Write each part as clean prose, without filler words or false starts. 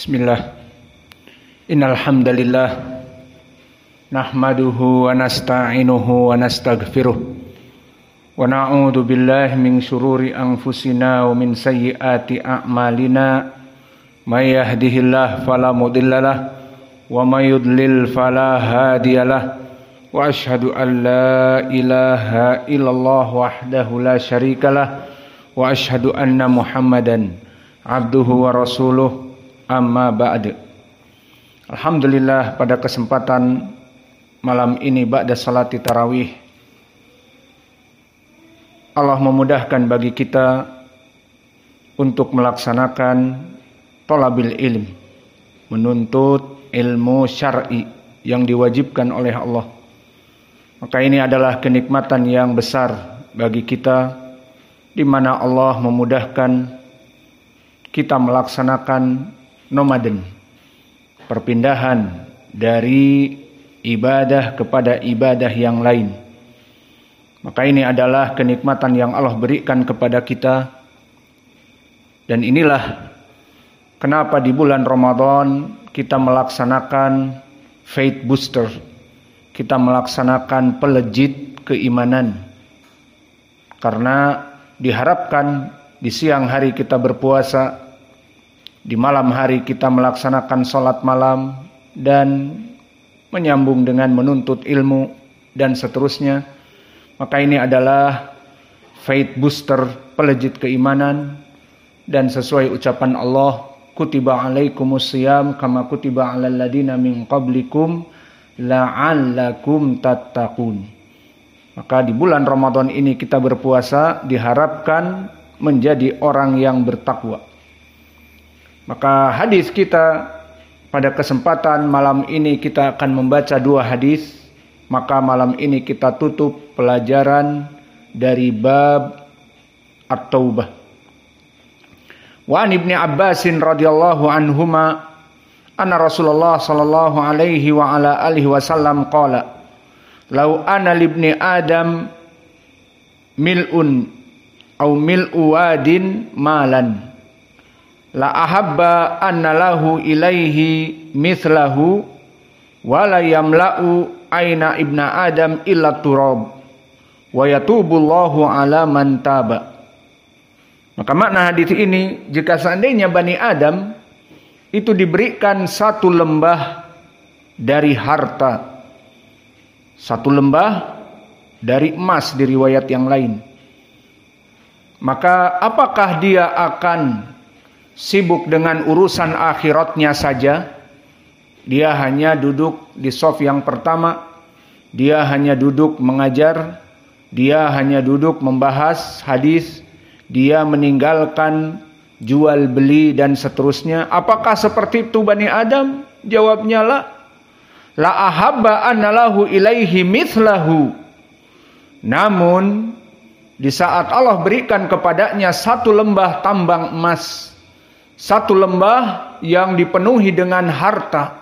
Bismillah. Innal hamdalillah nahmaduhu wa nasta'inuhu wa nastaghfiruh wa na'udzu billahi min syururi anfusina wa min sayyiati a'malina. May yahdihillahu fala mudhillalah wa may yudlil fala hadiyalah. Wa asyhadu an la ilaha illallah wahdahu la syarikalah wa asyhadu anna Muhammadan abduhu wa rasuluh. Amma ba'd. Alhamdulillah, pada kesempatan malam ini ba'da salati tarawih, Allah memudahkan bagi kita untuk melaksanakan thalabil ilm, menuntut ilmu syar'i yang diwajibkan oleh Allah. Maka ini adalah kenikmatan yang besar bagi kita, di mana Allah memudahkan kita melaksanakan nomaden, perpindahan dari ibadah kepada ibadah yang lain. Maka ini adalah kenikmatan yang Allah berikan kepada kita. Dan inilah kenapa di bulan Ramadan kita melaksanakan faith booster, kita melaksanakan pelejit keimanan. Karena diharapkan di siang hari kita berpuasa, di malam hari kita melaksanakan sholat malam, dan menyambung dengan menuntut ilmu, dan seterusnya. Maka ini adalah faith booster, pelejit keimanan. Dan sesuai ucapan Allah, kutiba alaikumus syiyam kama kutiba alal ladina min qablikum la'allakum tattaqun. Maka di bulan Ramadan ini kita berpuasa, diharapkan menjadi orang yang bertakwa. Maka hadis kita pada kesempatan malam ini kita akan membaca dua hadis. Maka malam ini kita tutup pelajaran dari bab At-Taubah. Wa an Ibni Abbasin radhiyallahu anhuma anna Rasulullah sallallahu alaihi wa ala alihi wasallam qala law ana libni Adam mil'un au mil'u wadin malan la ahabba anna lahu ilaihi mithlahu wa la yamla'u aina ibna adam illa turab wa yatubullahu ala man taba. Maka makna hadis ini, jika seandainya Bani Adam itu diberikan satu lembah dari harta, satu lembah dari emas di riwayat yang lain, maka apakah dia akan sibuk dengan urusan akhiratnya saja? Dia hanya duduk di shaf yang pertama, dia hanya duduk mengajar, dia hanya duduk membahas hadis, dia meninggalkan jual beli dan seterusnya. Apakah seperti itu Bani Adam? Jawabnya la ahabba anna lahu ilaihi mithlahu. Namun di saat Allah berikan kepadanya satu lembah tambang emas, satu lembah yang dipenuhi dengan harta,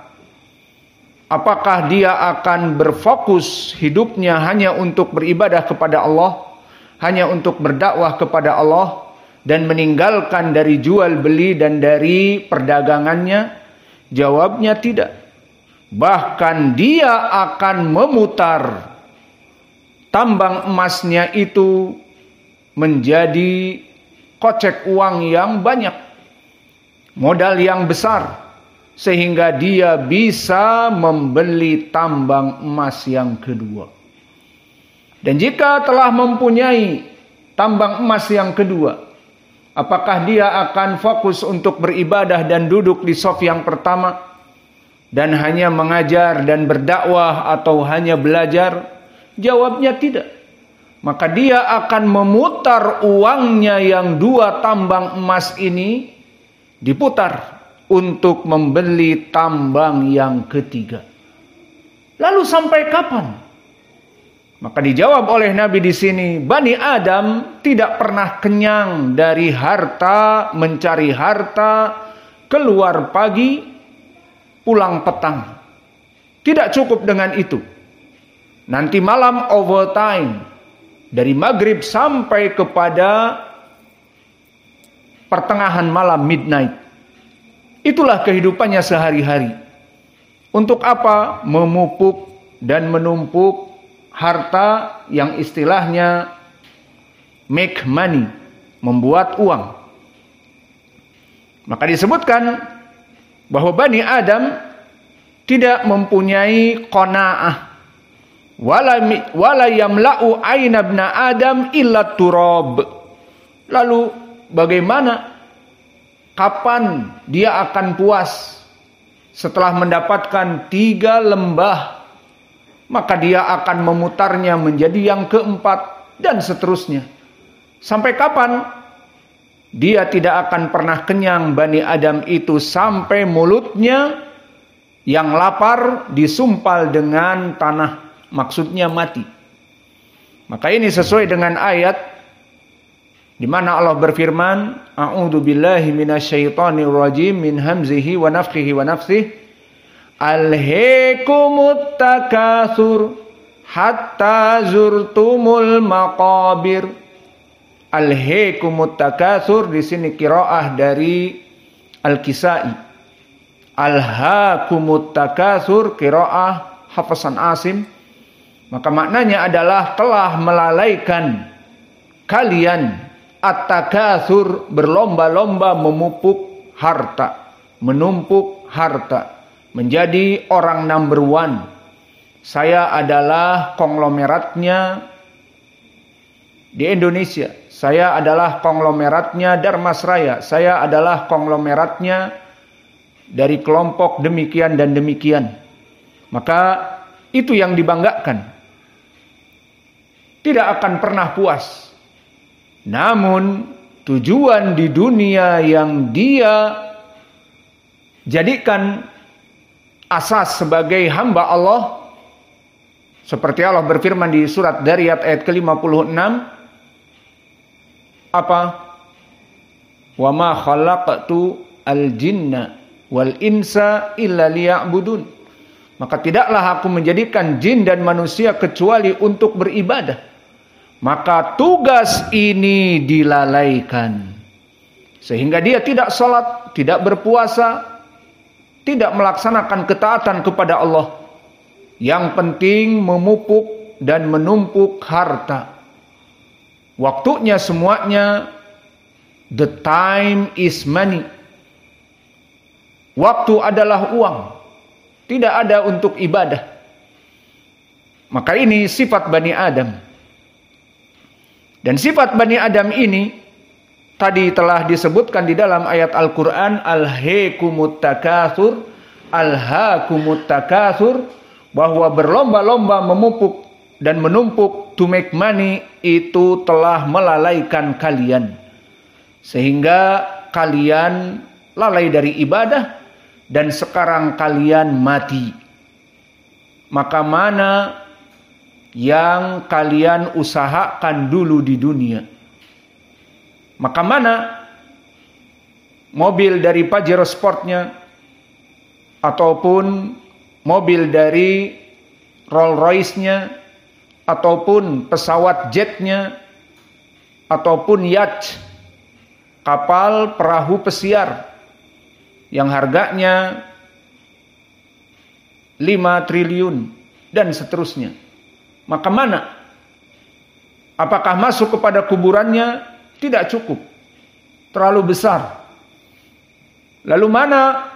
apakah dia akan berfokus hidupnya hanya untuk beribadah kepada Allah, hanya untuk berdakwah kepada Allah, dan meninggalkan dari jual beli dan dari perdagangannya? Jawabnya tidak. Bahkan dia akan memutar tambang emasnya itu menjadi kocek uang yang banyak, modal yang besar, sehingga dia bisa membeli tambang emas yang kedua. Dan jika telah mempunyai tambang emas yang kedua, apakah dia akan fokus untuk beribadah dan duduk di shaf yang pertama dan hanya mengajar dan berdakwah, atau hanya belajar? Jawabnya tidak. Maka dia akan memutar uangnya yang dua tambang emas ini, diputar untuk membeli tambang yang ketiga. Lalu sampai kapan? Maka dijawab oleh Nabi di sini, Bani Adam tidak pernah kenyang dari harta, mencari harta, keluar pagi, pulang petang. Tidak cukup dengan itu. Nanti malam overtime, dari maghrib sampai kepada pertengahan malam, midnight. Itulah kehidupannya sehari-hari. Untuk apa? Memupuk dan menumpuk harta yang istilahnya make money, membuat uang. Maka disebutkan bahwa Bani Adam tidak mempunyai qanaah. Wala yamla'u aina ibna Adam illa turab. Lalu bagaimana? Kapan dia akan puas setelah mendapatkan 3 lembah? Maka dia akan memutarnya menjadi yang keempat dan seterusnya. Sampai kapan? Dia tidak akan pernah kenyang Bani Adam itu sampai mulutnya yang lapar disumpal dengan tanah. Maksudnya mati. Maka ini sesuai dengan ayat di mana Allah berfirman, A'udzu billahi minasyaitonir rajim min hamzihi wa nafthihi wa nafthihi. Alhaakumut takatsur hatta zurtumul maqabir. Alhaakumut takatsur di sini qiraah dari Al-Kisai. Alhaakumut takatsur qiraah Hasan Asim. Maka maknanya adalah telah melalaikan kalian at-takatsur, berlomba-lomba memupuk harta, menumpuk harta, menjadi orang number one. Saya adalah konglomeratnya di Indonesia. Saya adalah konglomeratnya Darmasraya. Saya adalah konglomeratnya dari kelompok demikian dan demikian. Maka itu yang dibanggakan. Tidak akan pernah puas. Namun tujuan di dunia yang dia jadikan asas sebagai hamba Allah, seperti Allah berfirman di surat Dariyat ayat ke-56, apa? Wa ma khalaqtu al-jinna wal insa illa liya'budun. Maka tidaklah aku menjadikan jin dan manusia kecuali untuk beribadah. Maka tugas ini dilalaikan. Sehingga dia tidak sholat, tidak berpuasa, tidak melaksanakan ketaatan kepada Allah. Yang penting memupuk dan menumpuk harta. Waktunya semuanya, the time is money. Waktu adalah uang. Tidak ada untuk ibadah. Maka ini sifat Bani Adam. Dan sifat Bani Adam ini tadi telah disebutkan di dalam ayat Al-Quran, Alhaakumut takatsur, Alhaakumut takatsur, bahwa berlomba-lomba memupuk dan menumpuk to make money itu telah melalaikan kalian. Sehingga kalian lalai dari ibadah dan sekarang kalian mati. Maka mana yang kalian usahakan dulu di dunia? Maka mana mobil dari Pajero Sportnya, ataupun mobil dari Rolls Royce-nya, ataupun pesawat jetnya, ataupun yacht, kapal perahu pesiar yang harganya 5 triliun dan seterusnya. Maka mana? Apakah masuk kepada kuburannya? Tidak cukup. Terlalu besar. Lalu mana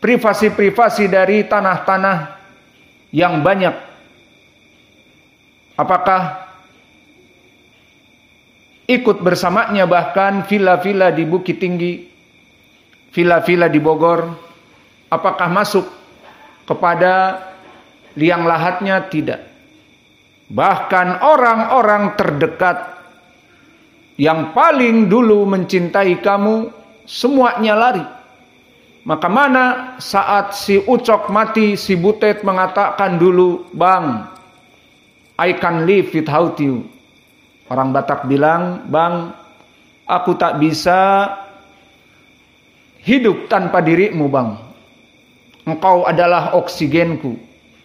privasi-privasi dari tanah-tanah yang banyak? Apakah ikut bersamanya bahkan villa-villa di Bukit Tinggi, villa-villa di Bogor? Apakah masuk kepada liang lahatnya? Tidak. Bahkan orang-orang terdekat yang paling dulu mencintai kamu, semuanya lari. Maka mana saat si Ucok mati, si Butet mengatakan dulu, Bang, I can live without you. Orang Batak bilang, Bang, aku tak bisa hidup tanpa dirimu, Bang. Engkau adalah oksigenku.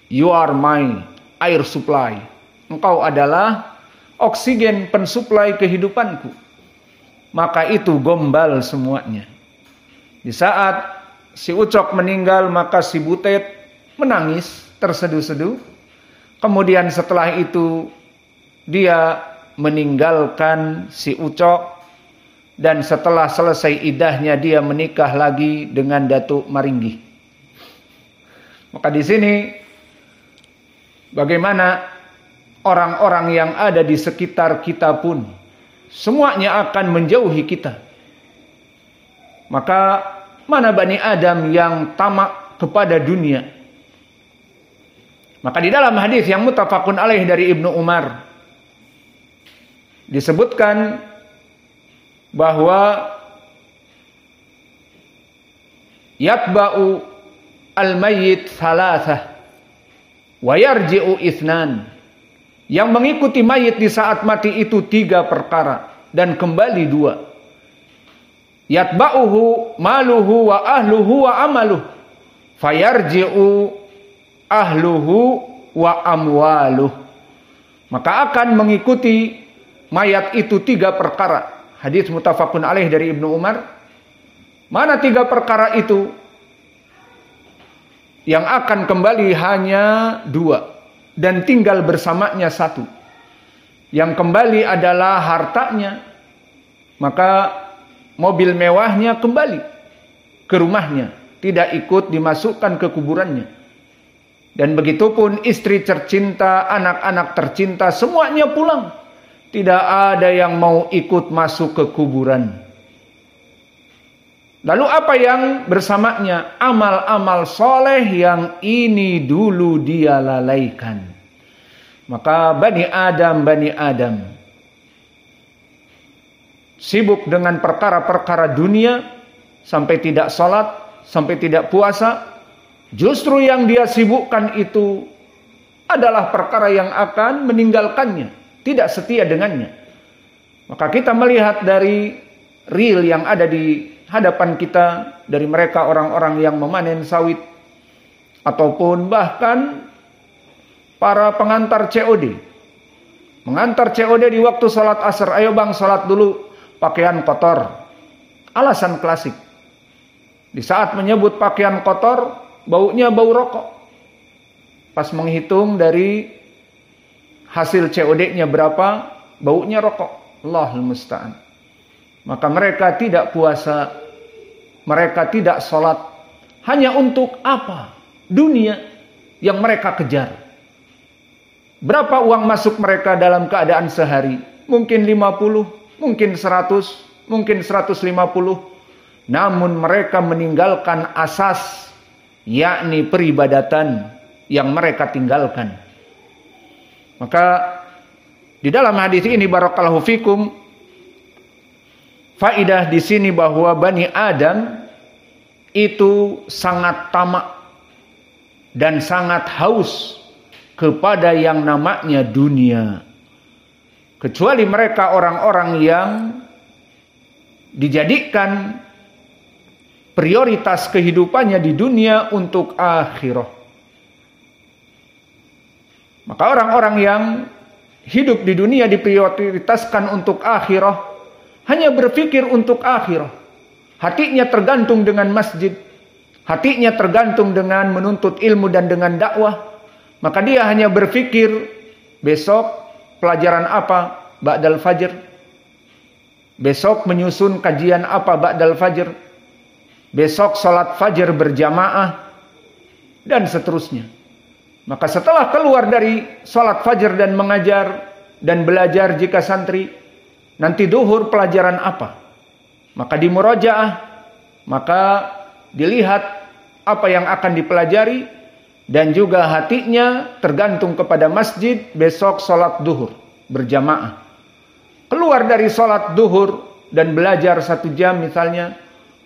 You are my air supply. Engkau adalah oksigen pensuplai kehidupanku. Maka itu gombal semuanya. Di saat si Ucok meninggal, maka si Butet menangis terseduh-seduh. Kemudian setelah itu dia meninggalkan si Ucok, dan setelah selesai iddahnya dia menikah lagi dengan Datuk Maringgi. Maka di sini bagaimana orang-orang yang ada di sekitar kita pun semuanya akan menjauhi kita. Maka mana Bani Adam yang tamak kepada dunia? Maka di dalam hadis yang muttafaqun alaih dari Ibnu Umar disebutkan bahwa yatba'u al-mayyit thalathah wa yarji'u ithnan. Yang mengikuti mayit di saat mati itu 3 perkara dan kembali 2. Yatba'uhu maluhu wa ahluhu wa amaluh fayarji'u ahluhu wa amwaluh. Maka akan mengikuti mayat itu 3 perkara. Hadis muttafaqun alaih dari Ibnu Umar. Mana 3 perkara itu? Yang akan kembali hanya 2 dan tinggal bersamanya 1. Yang kembali adalah hartanya. Maka mobil mewahnya kembali ke rumahnya, tidak ikut dimasukkan ke kuburannya. Dan begitupun istri tercinta, anak-anak tercinta, semuanya pulang. Tidak ada yang mau ikut masuk ke kuburan. Lalu apa yang bersamanya? Amal-amal soleh yang ini dulu dia lalaikan. Maka Bani Adam sibuk dengan perkara-perkara dunia, sampai tidak sholat, sampai tidak puasa. Justru yang dia sibukkan itu adalah perkara yang akan meninggalkannya, tidak setia dengannya. Maka kita melihat dari real yang ada di hadapan kita, dari mereka orang-orang yang memanen sawit, ataupun bahkan para pengantar COD. Mengantar COD di waktu sholat asar, ayo bang sholat dulu, pakaian kotor. Alasan klasik. Di saat menyebut pakaian kotor, baunya bau rokok. Pas menghitung dari hasil COD-nya berapa, baunya rokok. Allahul musta'an. Maka mereka tidak puasa, mereka tidak sholat. Hanya untuk apa? Dunia yang mereka kejar. Berapa uang masuk mereka dalam keadaan sehari? Mungkin 50, mungkin 100, mungkin 150. Namun mereka meninggalkan asas, yakni peribadatan yang mereka tinggalkan. Maka di dalam hadis ini barakallahu fikum, faidah di sini bahwa Bani Adam itu sangat tamak dan sangat haus kepada yang namanya dunia. Kecuali mereka orang-orang yang dijadikan prioritas kehidupannya di dunia untuk akhirah. Maka orang-orang yang hidup di dunia diprioritaskan untuk akhirah, hanya berpikir untuk akhirah. Hatinya tergantung dengan masjid, hatinya tergantung dengan menuntut ilmu dan dengan dakwah. Maka dia hanya berpikir besok pelajaran apa ba'dal fajr, besok menyusun kajian apa ba'dal fajr, besok sholat fajr berjamaah, dan seterusnya. Maka setelah keluar dari sholat fajr dan mengajar dan belajar jika santri, nanti duhur pelajaran apa? Maka di murojaah, maka dilihat apa yang akan dipelajari, dan juga hatinya tergantung kepada masjid besok sholat duhur berjamaah. Keluar dari sholat duhur dan belajar 1 jam misalnya,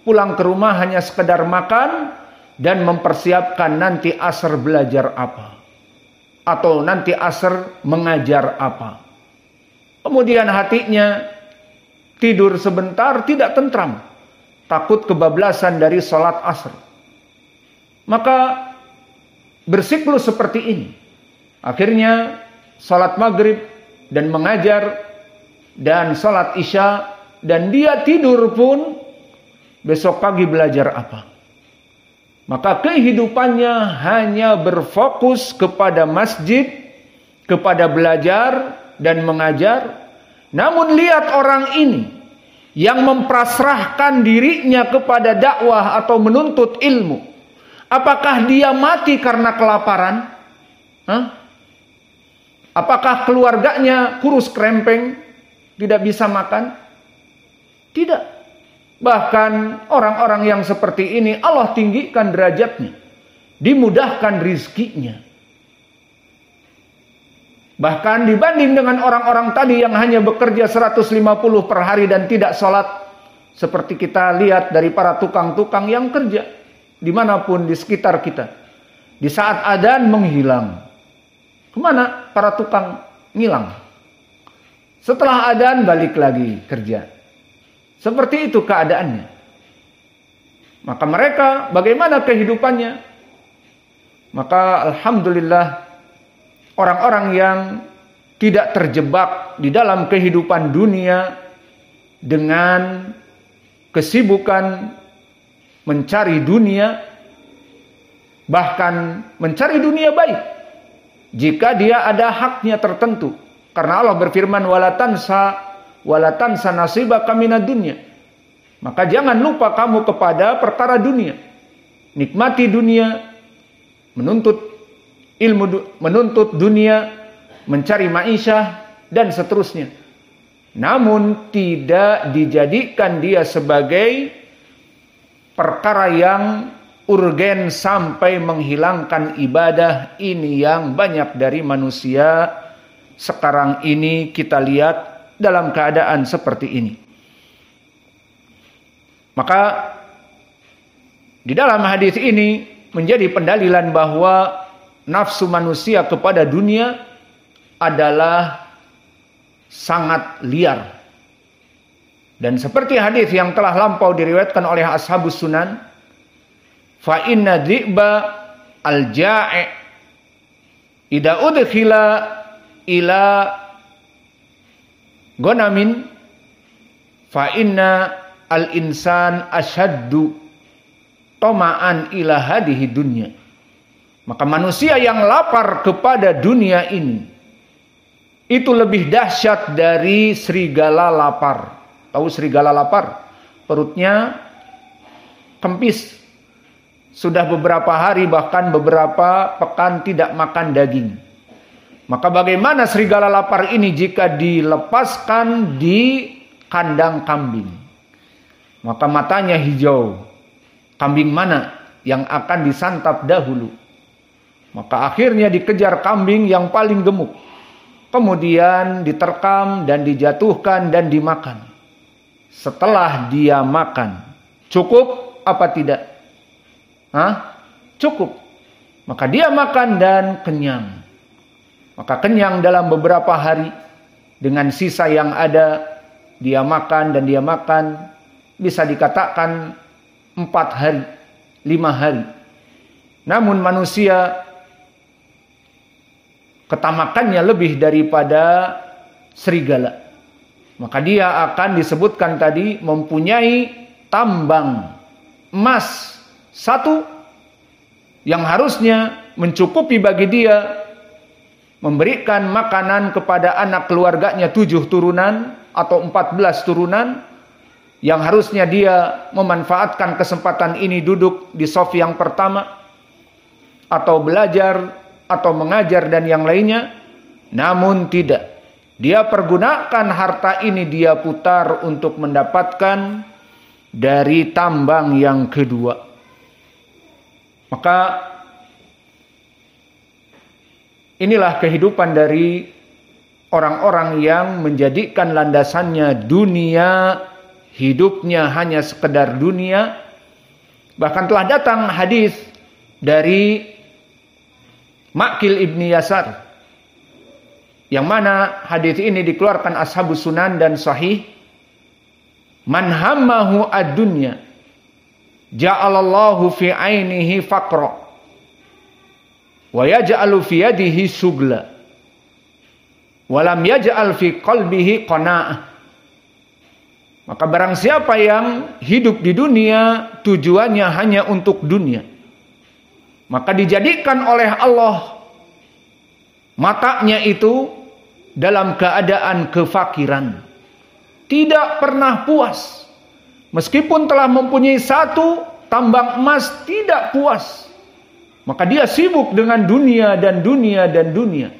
pulang ke rumah hanya sekedar makan dan mempersiapkan nanti asar belajar apa, atau nanti asar mengajar apa. Kemudian hatinya tidur sebentar, tidak tentram, takut kebablasan dari sholat asar. Maka bersiklus seperti ini. Akhirnya sholat maghrib dan mengajar dan sholat isya, dan dia tidur pun besok pagi belajar apa. Maka kehidupannya hanya berfokus kepada masjid, kepada belajar dan mengajar. Namun lihat orang ini yang mempasrahkan dirinya kepada dakwah atau menuntut ilmu. Apakah dia mati karena kelaparan? Apakah keluarganya kurus krempeng, tidak bisa makan? Tidak. Bahkan orang-orang yang seperti ini Allah tinggikan derajatnya, dimudahkan rizkinya. Bahkan dibanding dengan orang-orang tadi yang hanya bekerja 150 per hari dan tidak sholat. Seperti kita lihat dari para tukang-tukang yang kerja dimanapun di sekitar kita. Di saat adzan menghilang. Kemana para tukang ngilang? Setelah adzan balik lagi kerja. Seperti itu keadaannya. Maka mereka bagaimana kehidupannya? Maka alhamdulillah orang-orang yang tidak terjebak di dalam kehidupan dunia dengan kesibukan mencari dunia, bahkan mencari dunia baik, jika dia ada haknya tertentu. Karena Allah berfirman, wala tansa nasibaka minad dunya. Maka jangan lupa kamu kepada perkara dunia. Nikmati dunia, menuntut ilmu, menuntut dunia, mencari ma'isyah, dan seterusnya. Namun tidak dijadikan dia sebagai perkara yang urgen sampai menghilangkan ibadah. Ini yang banyak dari manusia sekarang ini kita lihat dalam keadaan seperti ini. Maka di dalam hadis ini menjadi pendalilan bahwa nafsu manusia kepada dunia adalah sangat liar. Dan seperti hadis yang telah lampau diriwayatkan oleh ashabus sunan, fa inna dhi'ba al-ja'i' idza udkhila ila gonamin fa inna al-insan asyaddu tama'an ila hadihi dunya. Maka manusia yang lapar kepada dunia ini itu lebih dahsyat dari serigala lapar. Tahu serigala lapar? Perutnya kempis. Sudah beberapa hari bahkan beberapa pekan tidak makan daging. Maka bagaimana serigala lapar ini jika dilepaskan di kandang kambing? Maka matanya hijau. Kambing mana yang akan disantap dahulu? Maka akhirnya dikejar kambing yang paling gemuk. Kemudian diterkam dan dijatuhkan dan dimakan. Setelah dia makan, cukup apa tidak? Cukup. Maka dia makan dan kenyang. Maka kenyang dalam beberapa hari. Dengan sisa yang ada, dia makan dan dia makan. Bisa dikatakan 4 hari, 5 hari. Namun manusia ketamakannya lebih daripada serigala. Maka dia akan disebutkan tadi mempunyai tambang emas 1 yang harusnya mencukupi bagi dia memberikan makanan kepada anak keluarganya 7 turunan atau 14 turunan, yang harusnya dia memanfaatkan kesempatan ini duduk di shaf yang pertama atau belajar atau mengajar dan yang lainnya. Namun tidak. Dia pergunakan harta ini, dia putar untuk mendapatkan dari tambang yang kedua. Maka inilah kehidupan dari orang-orang yang menjadikan landasannya dunia, hidupnya hanya sekedar dunia. Bahkan telah datang hadis dari Ma'qil ibni Yasar, yang mana hadis ini dikeluarkan ashabus sunan dan sahih. Man hammahu ad-dunya ja'alallahu fi ainihi faqra wa yaj'alu fi yadihi sugla wa lam yaj'al fi qalbihi qana'ah. Maka barang siapa yang hidup di dunia tujuannya hanya untuk dunia, maka dijadikan oleh Allah matanya itu dalam keadaan kefakiran, tidak pernah puas. Meskipun telah mempunyai satu tambang emas, tidak puas. Maka dia sibuk dengan dunia dan dunia dan dunia.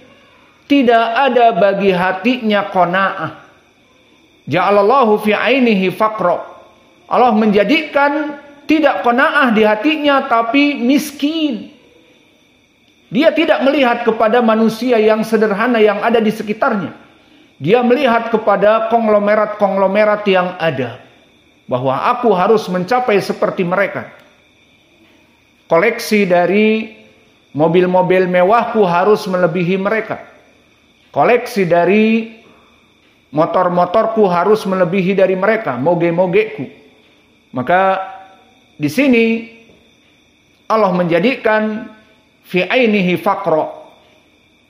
Tidak ada bagi hatinya qanaah. Ja'alallahu fi ainihi faqra. Allah menjadikan tidak qanaah di hatinya, tapi miskin. Dia tidak melihat kepada manusia yang sederhana yang ada di sekitarnya. Dia melihat kepada konglomerat-konglomerat yang ada. Bahwa aku harus mencapai seperti mereka. Koleksi dari mobil-mobil mewahku harus melebihi mereka. Koleksi dari motor-motorku harus melebihi dari mereka, moge-mogeku. Maka di sini Allah menjadikan fi ainihi faqra,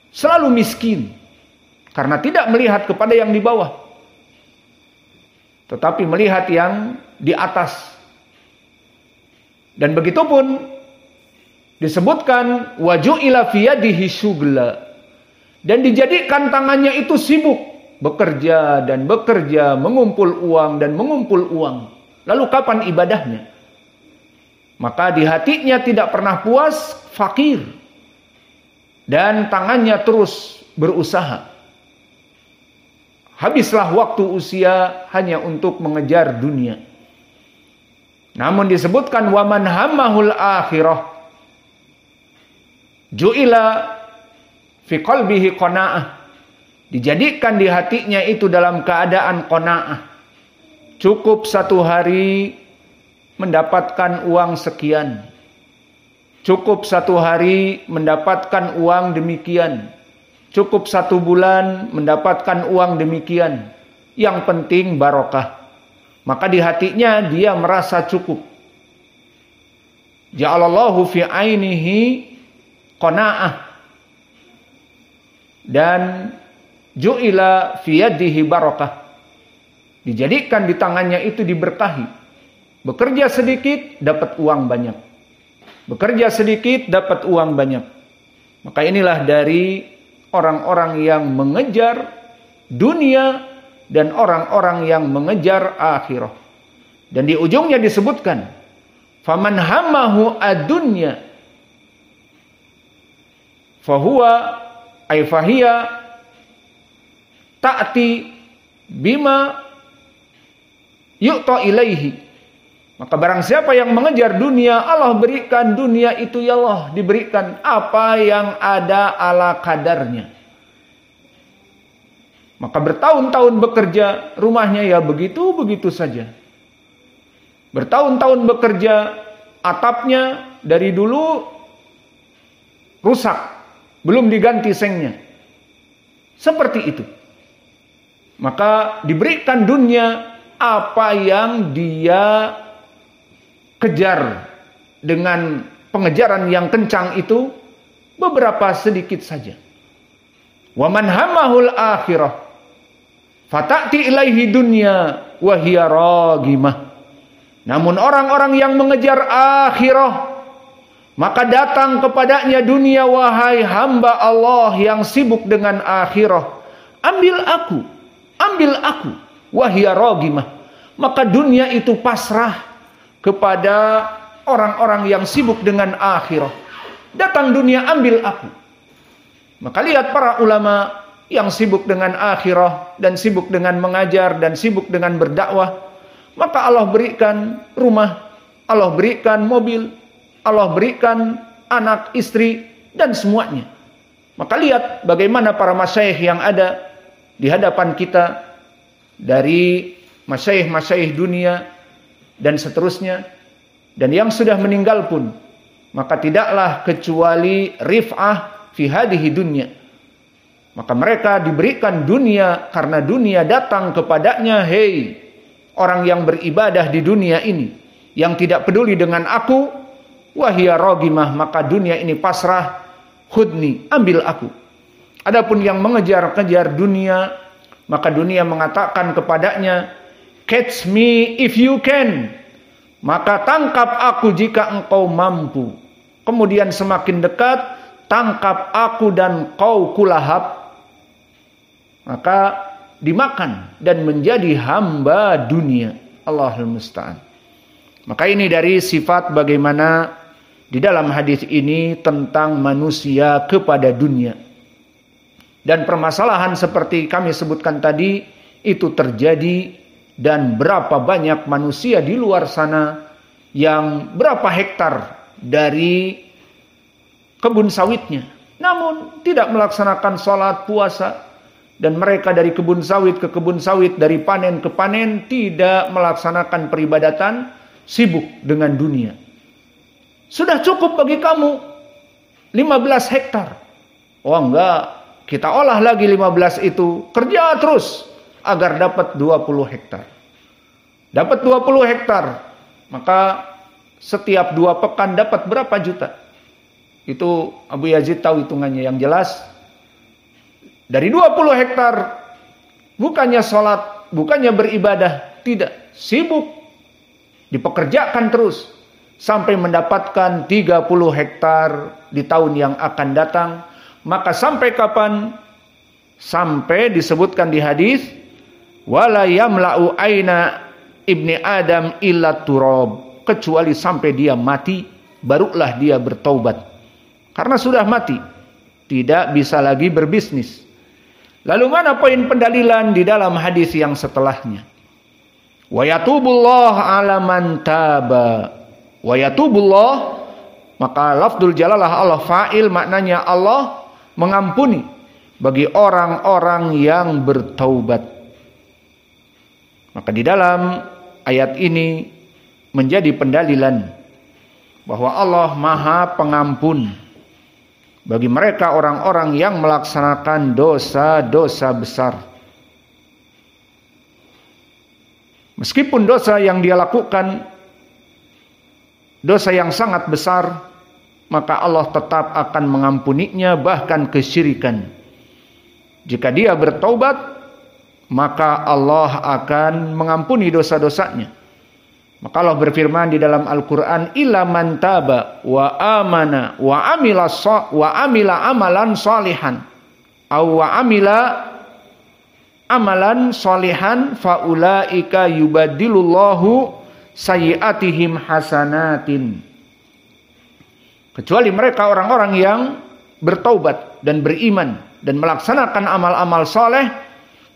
selalu miskin karena tidak melihat kepada yang di bawah, tetapi melihat yang di atas. Dan begitu pun disebutkan waju'ila fi yadihi syughla, dan dijadikan tangannya itu sibuk bekerja dan bekerja, mengumpul uang dan mengumpul uang. Lalu kapan ibadahnya? Maka di hatinya tidak pernah puas, fakir, dan tangannya terus berusaha. Habislah waktu usia hanya untuk mengejar dunia. Namun disebutkan waman hammahul akhirah ju'ila fi qalbihi qanaah, dijadikan di hatinya itu dalam keadaan qanaah. Cukup satu hari mendapatkan uang sekian, cukup satu hari mendapatkan uang demikian, cukup satu bulan mendapatkan uang demikian, yang penting barokah. Maka di hatinya dia merasa cukup. Ja'alallahu fi ainihi qanaah, dan ju'ila fi yadihi barakah, dijadikan di tangannya itu diberkahi. Bekerja sedikit dapat uang banyak, bekerja sedikit dapat uang banyak. Maka inilah dari orang-orang yang mengejar dunia dan orang-orang yang mengejar akhirah. Dan di ujungnya disebutkan faman hammahu ad-dunya fahuwa ay fahiya ta'ti bima yu'ta ilaihi. Maka barang siapa yang mengejar dunia, Allah berikan dunia itu, ya Allah, diberikan apa yang ada ala kadarnya. Maka bertahun-tahun bekerja, rumahnya ya begitu-begitu saja. Bertahun-tahun bekerja, atapnya dari dulu rusak, belum diganti sengnya. Seperti itu. Maka diberikan dunia apa yang dia kejar dengan pengejaran yang kencang itu, beberapa sedikit saja. Wa man hammahul akhirah fata'ti ilaihi dunya wa hiya ragimah. Namun orang-orang yang mengejar akhirah, maka datang kepadanya dunia, wahai hamba Allah yang sibuk dengan akhirah. Ambil aku, wa hiya ragimah. Maka dunia itu pasrah kepada orang-orang yang sibuk dengan akhirah. Datang dunia, ambil aku. Maka lihat para ulama yang sibuk dengan akhirah dan sibuk dengan mengajar dan sibuk dengan berdakwah, maka Allah berikan rumah, Allah berikan mobil, Allah berikan anak, istri, dan semuanya. Maka lihat bagaimana para masyayikh yang ada di hadapan kita, dari masyayikh-masyayikh dunia dan seterusnya, dan yang sudah meninggal pun, maka tidaklah kecuali rif'ah fi hadhihi dunya. Maka mereka diberikan dunia karena dunia datang kepadanya. Hei orang yang beribadah di dunia ini, yang tidak peduli dengan aku, wahia ragimah, maka dunia ini pasrah, khudni, ambil aku. Adapun yang mengejar-kejar dunia, maka dunia mengatakan kepadanya, catch me if you can. Maka tangkap aku jika engkau mampu. Kemudian semakin dekat, tangkap aku dan kau kulahap. Maka dimakan dan menjadi hamba dunia. Allahul musta'an. Maka ini dari sifat bagaimana di dalam hadis ini tentang manusia kepada dunia. Dan permasalahan seperti kami sebutkan tadi itu terjadi. Dan berapa banyak manusia di luar sana yang berapa hektar dari kebun sawitnya, namun tidak melaksanakan sholat puasa. Dan mereka dari kebun sawit ke kebun sawit, dari panen ke panen, tidak melaksanakan peribadatan, sibuk dengan dunia. Sudah cukup bagi kamu 15 hektar. Oh enggak, kita olah lagi 15 itu, kerja terus agar dapat 20 hektar. Dapat 20 hektar, maka setiap 2 pekan dapat berapa juta? Itu Abu Yazid tahu hitungannya. Yang jelas, dari 20 hektar, bukannya sholat, bukannya beribadah, tidak. Sibuk, dipekerjakan terus, sampai mendapatkan 30 hektar di tahun yang akan datang. Maka sampai kapan? Sampai disebutkan di hadis, wala yamla'u aina ibni Adam illa turab, kecuali sampai dia mati barulah dia bertaubat. Karena sudah mati tidak bisa lagi berbisnis. Lalu mana poin pendalilan di dalam hadis yang setelahnya? Wa yatubullah 'ala man taba. Wa yatubullah, maka lafdzul jalalah Allah fa'il, maknanya Allah mengampuni bagi orang-orang yang bertaubat. Maka di dalam ayat ini menjadi pendalilan bahwa Allah Maha Pengampun bagi mereka orang-orang yang melaksanakan dosa-dosa besar. Meskipun dosa yang dia lakukan dosa yang sangat besar, maka Allah tetap akan mengampuninya, bahkan kesyirikan. Jika dia bertaubat, maka Allah akan mengampuni dosa-dosanya. Maka Allah berfirman di dalam Al-Quran, illa man taba wa amana wa amila amalan salihan aw wa amila amalan salihan faulaika yubadilullahu sayyiatihim hasanatin. Kecuali mereka orang-orang yang bertaubat dan beriman dan melaksanakan amal-amal soleh,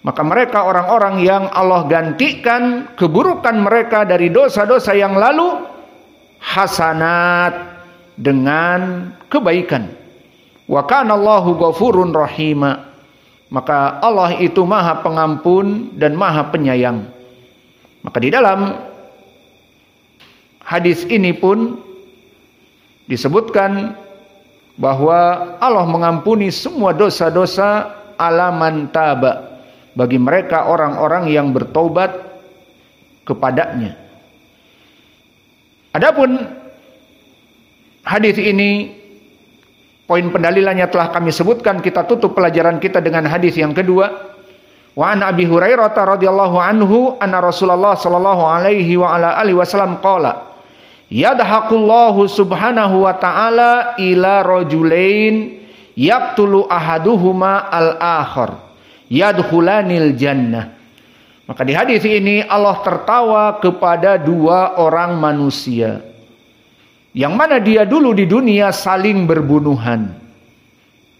maka mereka orang-orang yang Allah gantikan keburukan mereka dari dosa-dosa yang lalu hasanat, dengan kebaikan. Wa kana Allahu ghafurun rahima, maka Allah itu Maha Pengampun dan Maha Penyayang. Maka di dalam hadis ini pun disebutkan bahwa Allah mengampuni semua dosa-dosa ala man taba, bagi mereka orang-orang yang bertaubat kepadanya. Adapun hadis ini, poin pendalilannya telah kami sebutkan. Kita tutup pelajaran kita dengan hadis yang kedua. Wa an Abi Hurairah radhiyallahu anhu anna Rasulullah sallallahu alaihi wa ala alihi wasallam qala, yadhaqullahu subhanahu wa ta'ala ila rajulain yaqtulu ahaduhuma al-akhar yadkhulanil jannah. Maka di hadis ini Allah tertawa kepada 2 orang manusia yang mana dia dulu di dunia saling berbunuhan.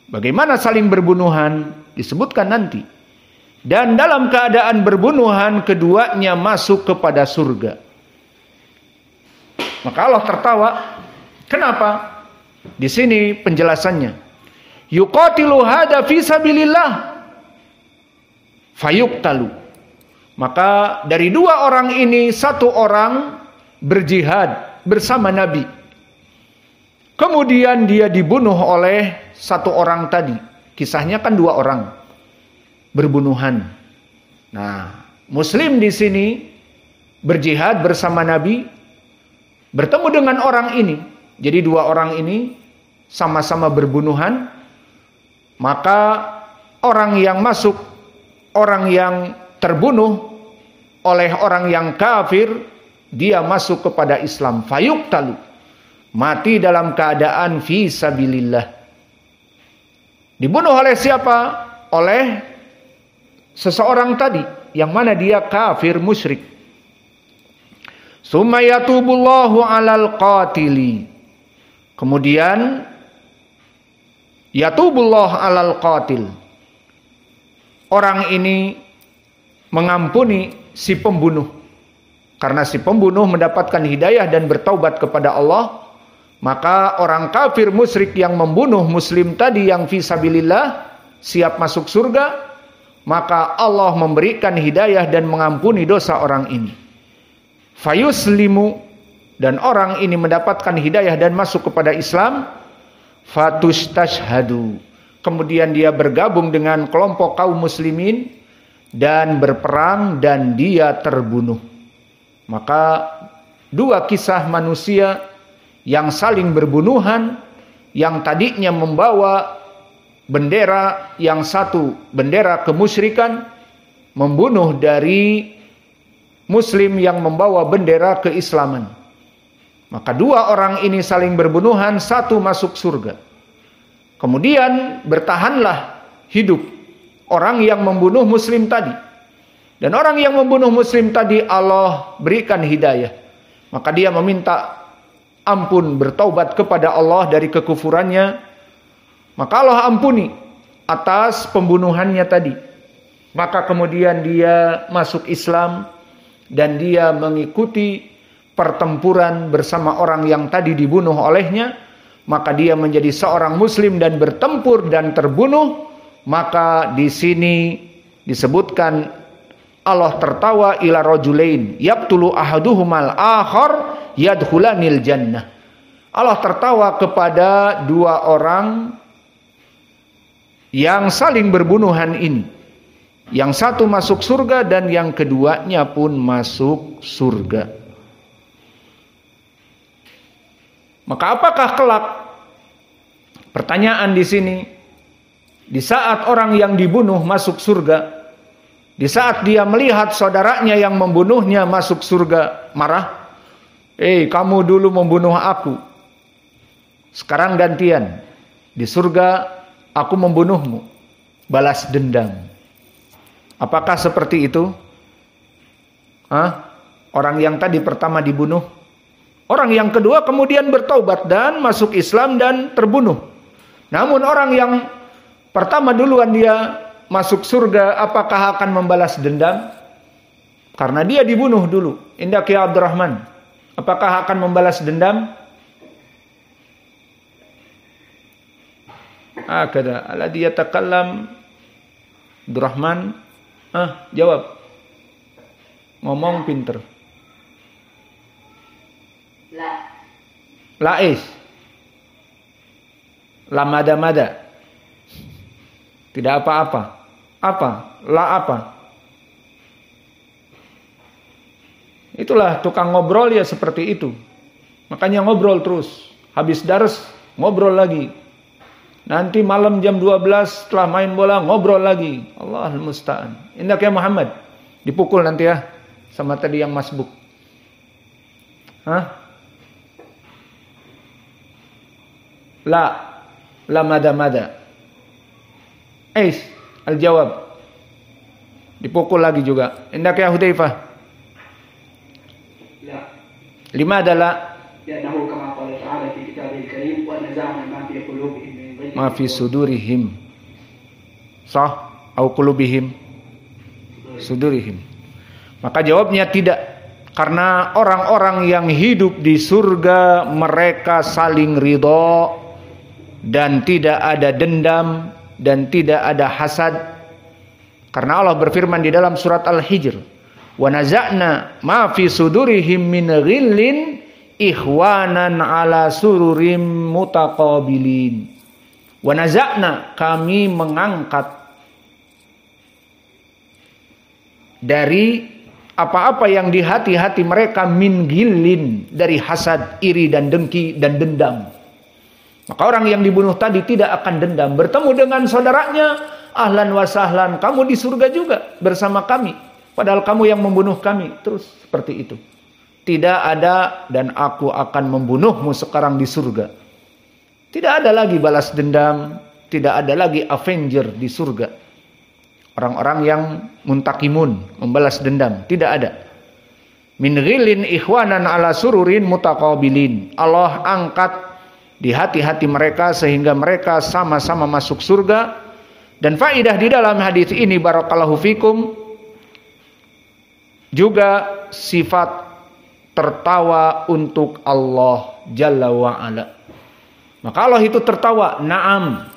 Bagaimana saling berbunuhan disebutkan nanti. Dan dalam keadaan berbunuhan keduanya masuk kepada surga. Maka Allah tertawa. Kenapa? Di sini penjelasannya. Yuqatilu hada fi sabilillah fayuqtalu. Maka dari 2 orang ini, 1 orang berjihad bersama Nabi. Kemudian dia dibunuh oleh 1 orang tadi. Kisahnya kan 2 orang berbunuhan. Nah, Muslim di sini berjihad bersama Nabi, bertemu dengan orang ini. Jadi 2 orang ini sama-sama berbunuhan. Maka orang yang masuk, orang yang terbunuh, oleh orang yang kafir, dia masuk kepada Islam, fayuqtalu, mati dalam keadaan fi sabilillah. Dibunuh oleh siapa? Oleh seseorang tadi, yang mana dia kafir musyrik. Summa yatubullahu alal qatili. Kemudian yatubullah alal qatil. Orang ini mengampuni si pembunuh. Karena si pembunuh mendapatkan hidayah dan bertaubat kepada Allah, maka orang kafir musyrik yang membunuh muslim tadi yang fisabilillah siap masuk surga, maka Allah memberikan hidayah dan mengampuni dosa orang ini. Fayuslimu, dan orang ini mendapatkan hidayah dan masuk kepada Islam. Fatustashhadu, kemudian dia bergabung dengan kelompok kaum muslimin dan berperang dan dia terbunuh. Maka dua kisah manusia yang saling berbunuhan, yang tadinya membawa bendera, yang satu bendera kemusyrikan, membunuh dari muslim yang membawa bendera keislaman. Maka dua orang ini saling berbunuhan, satu masuk surga. Kemudian bertahanlah hidup orang yang membunuh muslim tadi. Dan orang yang membunuh muslim tadi Allah berikan hidayah. Maka dia meminta ampun, bertaubat kepada Allah dari kekufurannya. Maka Allah ampuni atas pembunuhannya tadi. Maka kemudian dia masuk Islam dan dia mengikuti pertempuran bersama orang yang tadi dibunuh olehnya. Maka dia menjadi seorang muslim dan bertempur dan terbunuh. Maka di sini disebutkan Allah tertawa ila rajulain yaqtulu ahaduhumal akhar yadkhulanil jannah. Allah tertawa kepada dua orang yang saling berbunuhan ini. Yang satu masuk surga dan yang keduanya pun masuk surga. Maka apakah kelak? Pertanyaan di sini. Di saat orang yang dibunuh masuk surga, di saat dia melihat saudaranya yang membunuhnya masuk surga, marah. Kamu dulu membunuh aku. Sekarang gantian. Di surga aku membunuhmu. Balas dendam. Apakah seperti itu? Orang yang tadi pertama dibunuh, orang yang kedua kemudian bertaubat dan masuk Islam dan terbunuh. Namun orang yang pertama duluan dia masuk surga, apakah akan membalas dendam? Karena dia dibunuh dulu. Indak ya Abdurrahman, apakah akan membalas dendam? Akada alladhi yatakallam Abdurrahman. Jawab. Ngomong pinter. La'is. Lamada-mada. Tidak apa-apa. Apa? La apa? Itulah tukang ngobrol ya seperti itu. Makanya ngobrol terus. Habis dars ngobrol lagi. Nanti malam jam 12 setelah main bola ngobrol lagi. Allahul musta'an. Indak ya Muhammad. Dipukul nanti ya sama tadi yang masbuk. La mada-mada. Al-jawab. Dipukul lagi juga. Indak ya Hudzaifah. Lima adalah ma fi sudurihim. Sah au qulubihim. Sudurihim. Maka jawabnya tidak. Karena orang-orang yang hidup di surga mereka saling ridho dan tidak ada dendam dan tidak ada hasad. Karena Allah berfirman di dalam surat Al-Hijr, wa naza'na ma fi sudurihim min ghillin ikhwanan ala sururim mutaqabilin. Wa naza'na, kami mengangkat dari apa-apa yang di hati-hati mereka min ghillin, dari hasad, iri dan dengki dan dendam. Maka orang yang dibunuh tadi tidak akan dendam. Bertemu dengan saudaranya, ahlan wa sahlan, kamu di surga juga bersama kami. Padahal kamu yang membunuh kami. Terus seperti itu. Tidak ada dan aku akan membunuhmu sekarang di surga. Tidak ada lagi balas dendam. Tidak ada lagi Avenger di surga. Orang-orang yang muntakimun, membalas dendam. Tidak ada. Min ghilin ikhwanan ala sururin mutaqabilin. Allah angkat di hati-hati mereka sehingga mereka sama-sama masuk surga. Dan faidah di dalam hadis ini barakallahu fikum juga sifat tertawa untuk Allah Jalla wa'ala. Maka Allah itu tertawa. Naam.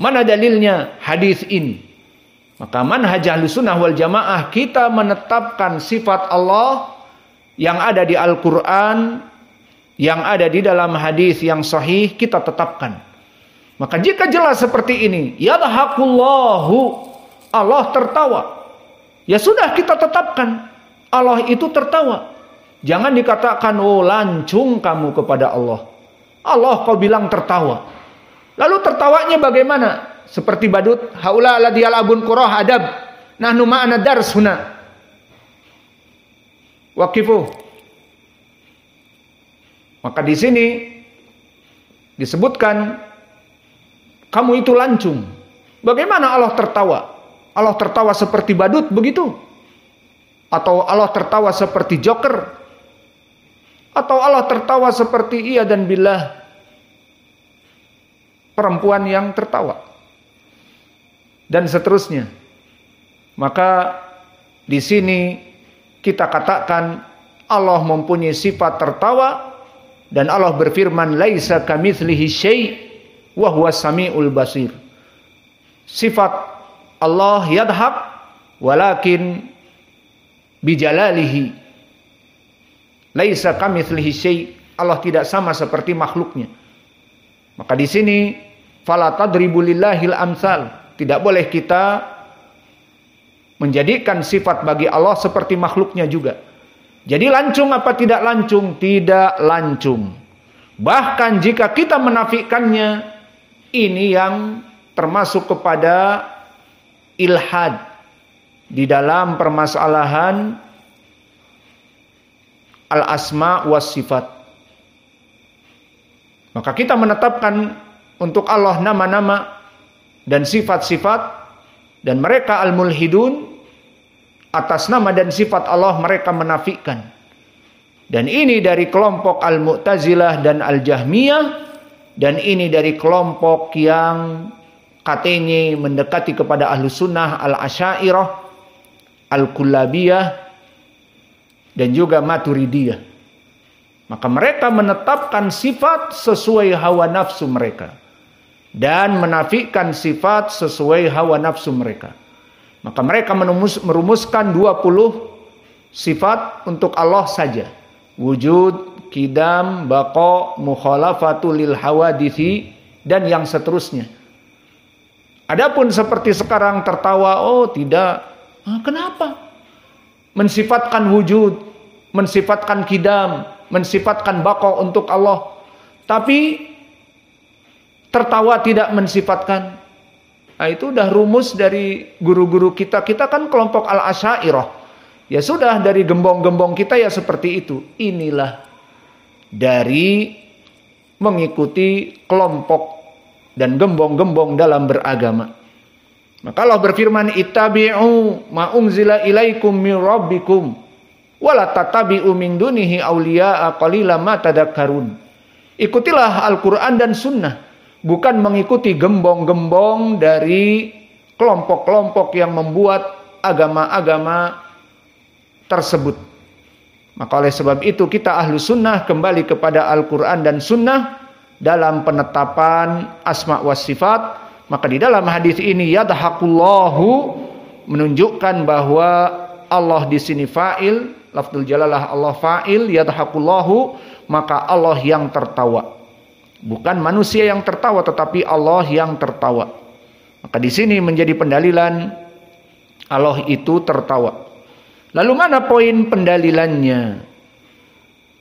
Mana dalilnya? Hadis ini. Maka manhaj Ahlussunnah wal Jamaah, kita menetapkan sifat Allah yang ada di Al-Quran, yang ada di dalam hadis yang sahih, kita tetapkan. Maka jika jelas seperti ini, yadhakullahu, Allah tertawa. Ya sudah, kita tetapkan Allah itu tertawa. Jangan dikatakan, oh lancung kamu kepada Allah. Allah kau bilang tertawa. Lalu tertawanya bagaimana? Seperti badut, haula alladhi al'abun qurah adab, nahnu ma'ana darsuna. Waqifu. Maka di sini disebutkan kamu itu lancung. Bagaimana Allah tertawa? Allah tertawa seperti badut begitu? Atau Allah tertawa seperti joker? Atau Allah tertawa seperti iya dan billah, perempuan yang tertawa? Dan seterusnya. Maka di sini kita katakan Allah mempunyai sifat tertawa dan Allah berfirman laisa kamitslihi syai' wa huwas samiul basir. Sifat Allah yadhak walakin bijalalihi. Laisa kamitslihi syai', Allah tidak sama seperti makhluknya. Maka di sini fala tadribu lillahil amsal. Tidak boleh kita menjadikan sifat bagi Allah seperti makhluknya juga. Jadi lancung apa tidak lancung? Tidak lancung. Bahkan jika kita menafikannya, ini yang termasuk kepada ilhad di dalam permasalahan al-asma was sifat. Maka kita menetapkan untuk Allah nama-nama dan sifat-sifat, dan mereka al-mulhidun atas nama dan sifat Allah mereka menafikan. Dan ini dari kelompok al-Mu'tazilah dan al-Jahmiyah, dan ini dari kelompok yang katanya mendekati kepada Ahlussunnah, al-Asy'ariyah, al-Kullabiyah, dan juga Maturidiyah. Maka mereka menetapkan sifat sesuai hawa nafsu mereka dan menafikan sifat sesuai hawa nafsu mereka. Maka mereka merumuskan 20 sifat untuk Allah saja. Wujud, qidam, baqa, mukhalafatu lil hawadithi, dan yang seterusnya. Adapun seperti sekarang tertawa, oh tidak. Kenapa? Mensifatkan wujud, mensifatkan qidam, mensifatkan baqa untuk Allah. Tapi tertawa tidak mensifatkan. Nah, itu udah rumus dari guru-guru kita. Kita kan kelompok al-Asy'ariyah. Ya sudah, dari gembong-gembong kita ya seperti itu. Inilah dari mengikuti kelompok dan gembong-gembong dalam beragama. Maka Allah berfirman, ittabi'u ma unzila ilaikum min rabbikum wa la tattabi'u min dunihi awliya'a qalilan ma tadhakkarun. Ikutilah Al-Qur'an dan Sunnah, bukan mengikuti gembong-gembong dari kelompok-kelompok yang membuat agama-agama tersebut. Maka oleh sebab itu kita ahlu sunnah kembali kepada Al-Quran dan Sunnah dalam penetapan asma wa sifat. Maka di dalam hadis ini yadhakullahu menunjukkan bahwa Allah di sini fa'il, lafzul jalalah Allah fa'il, yadhakullahu, maka Allah yang tertawa. Bukan manusia yang tertawa, tetapi Allah yang tertawa. Maka di sini menjadi pendalilan Allah itu tertawa. Lalu mana poin pendalilannya?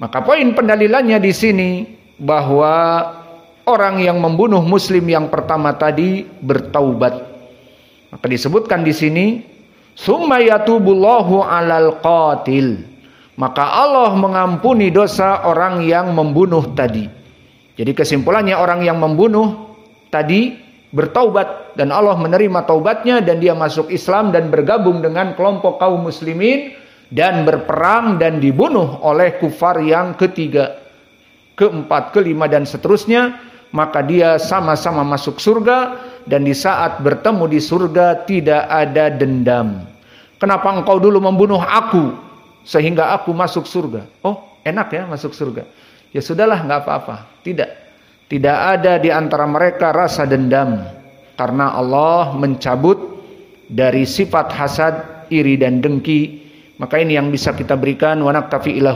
Maka poin pendalilannya di sini bahwa orang yang membunuh muslim yang pertama tadi bertaubat. Maka disebutkan di sini Summa yatubullahu 'alal qatil. Maka Allah mengampuni dosa orang yang membunuh tadi. Jadi kesimpulannya, orang yang membunuh tadi bertaubat dan Allah menerima taubatnya dan dia masuk Islam dan bergabung dengan kelompok kaum muslimin dan berperang dan dibunuh oleh kufar yang ketiga, keempat, kelima dan seterusnya, maka dia sama-sama masuk surga dan di saat bertemu di surga tidak ada dendam. Kenapa engkau dulu membunuh aku sehingga aku masuk surga? Oh, enak ya masuk surga. Ya sudahlah, nggak apa-apa. Tidak ada di antara mereka rasa dendam karena Allah mencabut dari sifat hasad, iri dan dengki. Maka ini yang bisa kita berikan. Wa naktafi ilah